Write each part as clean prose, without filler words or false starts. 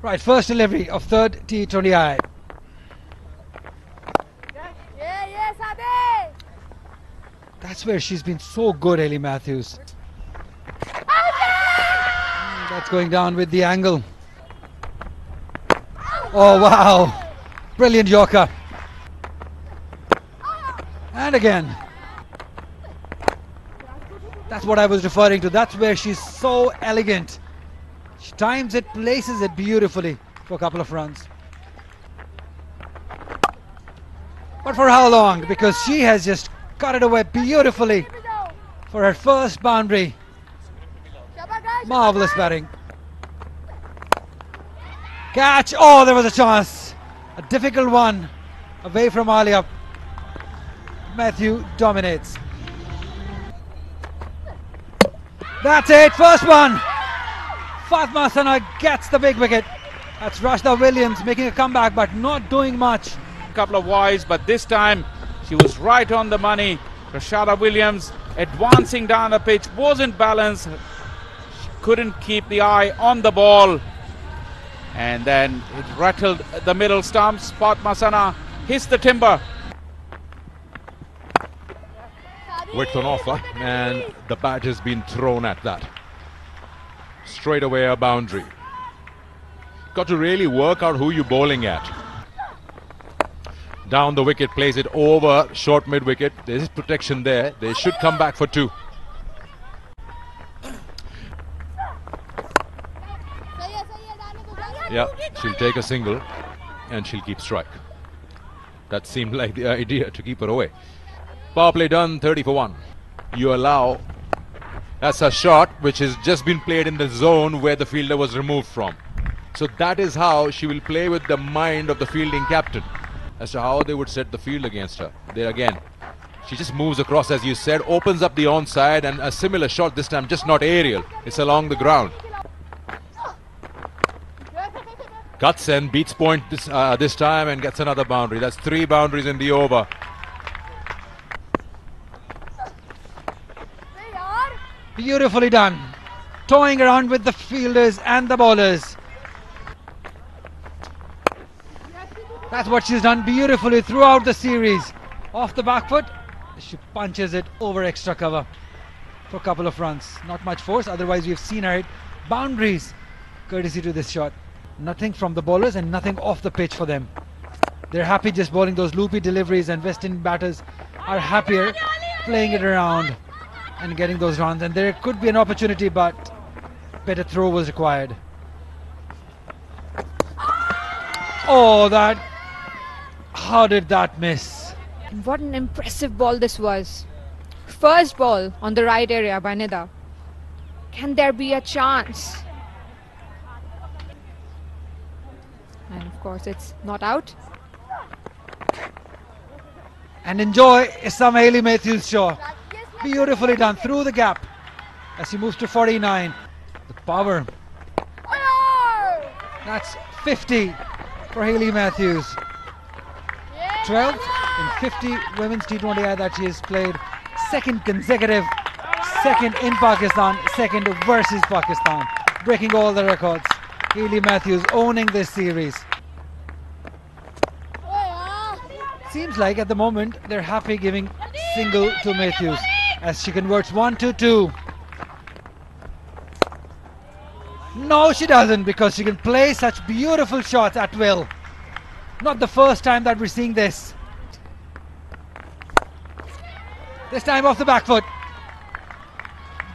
Right, first delivery of third T20I. That's where she's been so good, Hayley Matthews. That's going down with the angle. Oh wow, brilliant Yorker. And again. That's what I was referring to. That's where she's so elegant. She times it, places it beautifully for a couple of runs. But for how long? Because she has just cut it away beautifully for her first boundary. Marvellous batting. Catch! Oh, there was a chance. A difficult one. Away from Alia. Matthew dominates. That's it, first one. Fatma Sana gets the big wicket. That's Rashda Williams making a comeback but not doing much. A couple of wides, but this time she was right on the money. Rashada Williams advancing down the pitch, wasn't balanced. She couldn't keep the eye on the ball. And then it rattled the middle stumps. Fatma Sana hits the timber. Width on offer, and the bat has been thrown at that. Straight away a boundary. Got to really work out who you're bowling at. Down the wicket, plays it over short mid wicket. There's protection there. They should come back for two. Yeah, she'll take a single and she'll keep strike. That seemed like the idea, to keep her away. Power play done, 30 for 1. You allow, that's a shot which has just been played in the zone where the fielder was removed from. So that is how she will play with the mind of the fielding captain as to how they would set the field against her. There again, she just moves across, as you said, opens up the onside, and a similar shot this time, just not aerial, it's along the ground. Cuts and beats point this time and gets another boundary. That's 3 boundaries in the over. Beautifully done. Toying around with the fielders and the bowlers. That's what she's done beautifully throughout the series. Off the back foot, she punches it over extra cover for a couple of runs. Not much force, otherwise we've seen her hit boundaries courtesy to this shot. Nothing from the bowlers and nothing off the pitch for them. They're happy just bowling those loopy deliveries, and West Indian batters are happier playing it around and getting those runs. And there could be an opportunity, but better throw was required. Oh, that... how did that miss? What an impressive ball this was. First ball on the right area by Nida. Can there be a chance? And of course it's not out. And enjoy some Hayley Matthews shot. Beautifully done through the gap as he moves to 49. The power. That's 50 for Hayley Matthews. 12th in 50 women's T20I that she has played. Second consecutive. Second in Pakistan. Second versus Pakistan. Breaking all the records. Hayley Matthews owning this series. Seems like at the moment they're happy giving single to Matthews as she converts 1 to 2. No, she doesn't, because she can play such beautiful shots at will. Not the first time that we're seeing this. This time off the back foot.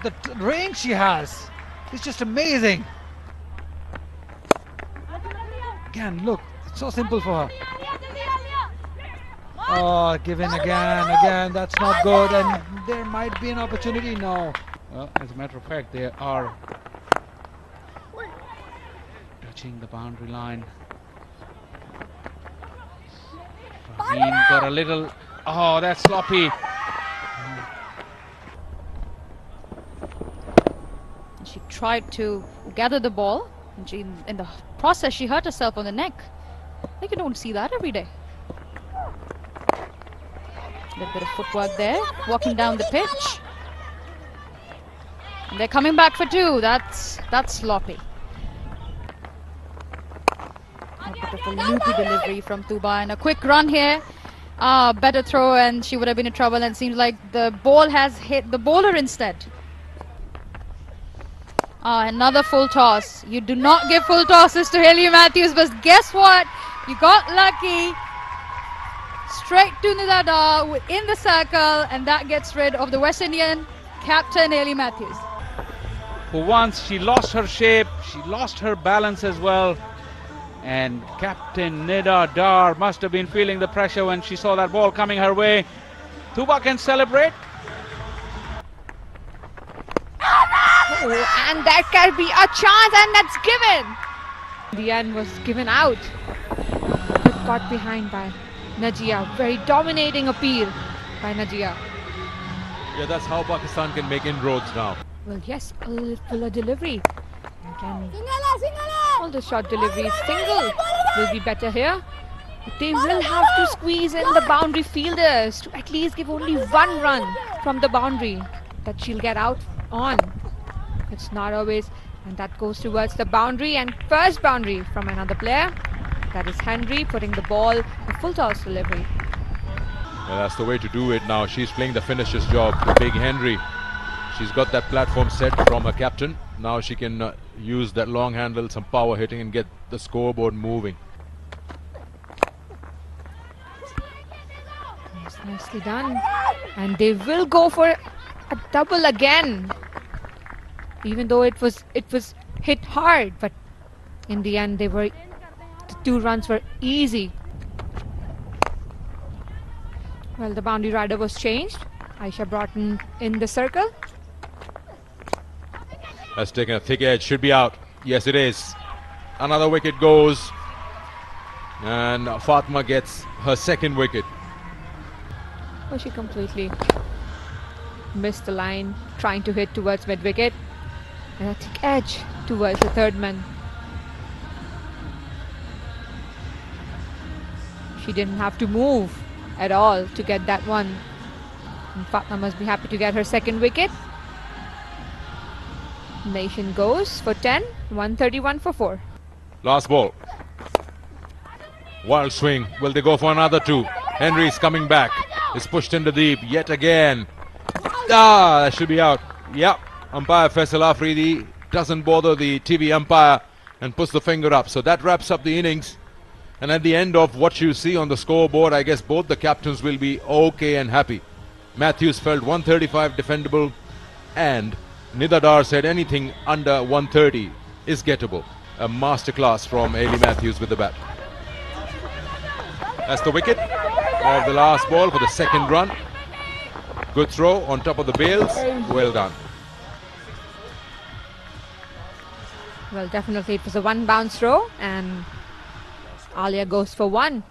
The range she has is just amazing. Again, look, it's so simple for her. Oh, given again, that's not good, and there might be an opportunity now. Well, as a matter of fact, they are touching the boundary line. Farheen got a little... oh, that's sloppy. She tried to gather the ball, and in the process she hurt herself on the neck. Like, you don't see that every day. A little bit of footwork there, walking down the pitch. And they're coming back for 2. That's sloppy. of a loopy delivery from Tuba, and a quick run here. Better throw and she would have been in trouble, and it seems like the ball has hit the bowler instead. Another full toss. You do not give full tosses to Hayley Matthews, but guess what? You got lucky. Straight to Nida Dar in the circle, and that gets rid of the West Indian captain Hayley Matthews. For once, she lost her shape, she lost her balance as well. And Captain Nida Dar must have been feeling the pressure when she saw that ball coming her way. Tuba can celebrate. Oh, and there can be a chance, and that's given. The end was given out. But got behind by Najia. Very dominating appeal by Najia. Yeah, that's how Pakistan can make inroads now. Well, yes, a fuller delivery. Again, all the short deliveries, single will be better here. But they will have to squeeze in the boundary fielders to at least give only one run from the boundary that she'll get out on. It's not always, and that goes towards the boundary, and first boundary from another player. That is Henry putting the ball a full toss delivery. Well, that's the way to do it now. She's playing the finisher's job, the big Henry. She's got that platform set from her captain. Now she can use that long handle, some power hitting, and get the scoreboard moving. Yes, nicely done. And they will go for a double again. Even though it was hit hard, but in the end the 2 runs were easy. Well, the boundary rider was changed. Aisha Broughton in the circle. That's taken a thick edge, should be out. Yes, it is. Another wicket goes, and Fatma gets her second wicket. Oh, she completely missed the line, trying to hit towards mid-wicket. And a thick edge towards the third man. She didn't have to move at all to get that one. And Fatma must be happy to get her second wicket. Nation goes for 10, 131 for 4. Last ball. Wild swing. Will they go for another 2? Henry's coming back. It's pushed into deep yet again. That should be out. Yep. Umpire Faisal Afridi doesn't bother the TV umpire and puts the finger up. So that wraps up the innings. And at the end of what you see on the scoreboard, I guess both the captains will be okay and happy. Matthews felt 135 defendable, and Nida Dar said anything under 130 is gettable. A masterclass from Hayley Matthews with the bat. That's the wicket of the last ball for the second run. Good throw on top of the bails. Well done. Well, definitely it was a 1 bounce throw, and Alia goes for 1.